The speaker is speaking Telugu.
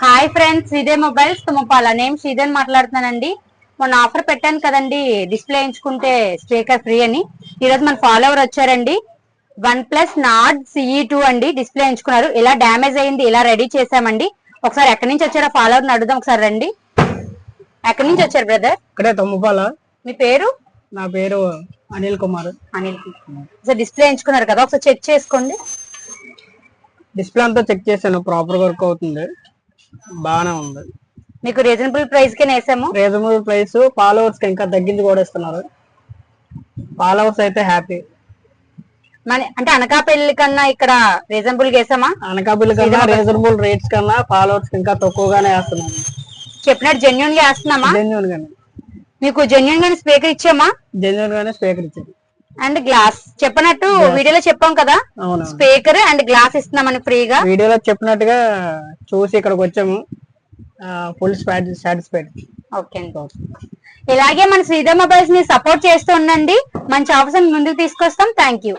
Hi friends, Sridevi mobiles Thummapala. నేను శ్రీదేవి మాట్లాడుతున్నానండి. మొన్న ఆఫర్ పెట్టాను కదండి, డిస్ప్లే ఎంచుకుంటే స్పీకర్ ఫ్రీ అని. ఈరోజు మన ఫాలోవర్ వచ్చారండి. OnePlus Nord CE2 అండి. డిస్ప్లే ఎంచుకున్నారు. ఎలా డ్యామేజ్ అయింది, ఎలా రెడీ చేసామండి. ఒకసారి ఎక్కడి నుంచి వచ్చారో ఫాలోవర్ అడుగుదాం. ఒకసారి రండి. ఎక్కడి నుంచి వచ్చారు బ్రదర్? ఇక్కడే తుమ్మపాల. మీ పేరు? నా పేరు అనిల్ కుమార్. ఒకసారి డిస్ప్లే ఎంచుకున్నారు కదా, ఒకసారి చెక్ చేసుకోండి. డిస్ప్లే అంతా చెక్ చేశాను, ప్రాపర్ వర్క్ అవుతుంది, బాగానే ఉంది. మీకు రీజనబుల్ ప్రైస్ కే వేసాము. రీజనబుల్ ప్రైస్, ఫాలోవర్స్ కి ఇంకా తగ్గించి కూడా ఇస్తున్నారు. ఫాలోవర్స్ అయితే హ్యాపీ. అంటే అనకాపల్లి కన్నా ఇక్కడ రీజనబుల్ గా వేసామా? అనకాపల్లి కన్నా రీజనబుల్ రేట్స్ కన్నా ఫాలోవర్స్ కి ఇంకా తక్కువగానే వేస్తున్నాను. చెప్పినట్టు జెన్యున్ గా వేస్తున్నామా? జెన్యున్ గానే. మీకు జెన్యున్ గానే స్పీకర్ ఇచ్చామా? జెన్యున్ గానే స్పీకర్ ఇచ్చింది. అండ్ గ్లాస్ చెప్పినట్టు వీడియోలో చెప్పాం కదా, స్పీకర్ అండ్ గ్లాస్ ఇస్తున్నామని ఫ్రీగా. వీడియోలో చెప్పినట్టుగా చూసి ఇక్కడికి వచ్చాము. Full satisfied. ఓకే అండి. ఇలాగే మన శ్రీదేవి మొబైల్స్ ని సపోర్ట్ చేస్తూ ఉండండి. మంచి ఆఫర్స్ ముందుకు తీసుకొస్తాం. Thank you.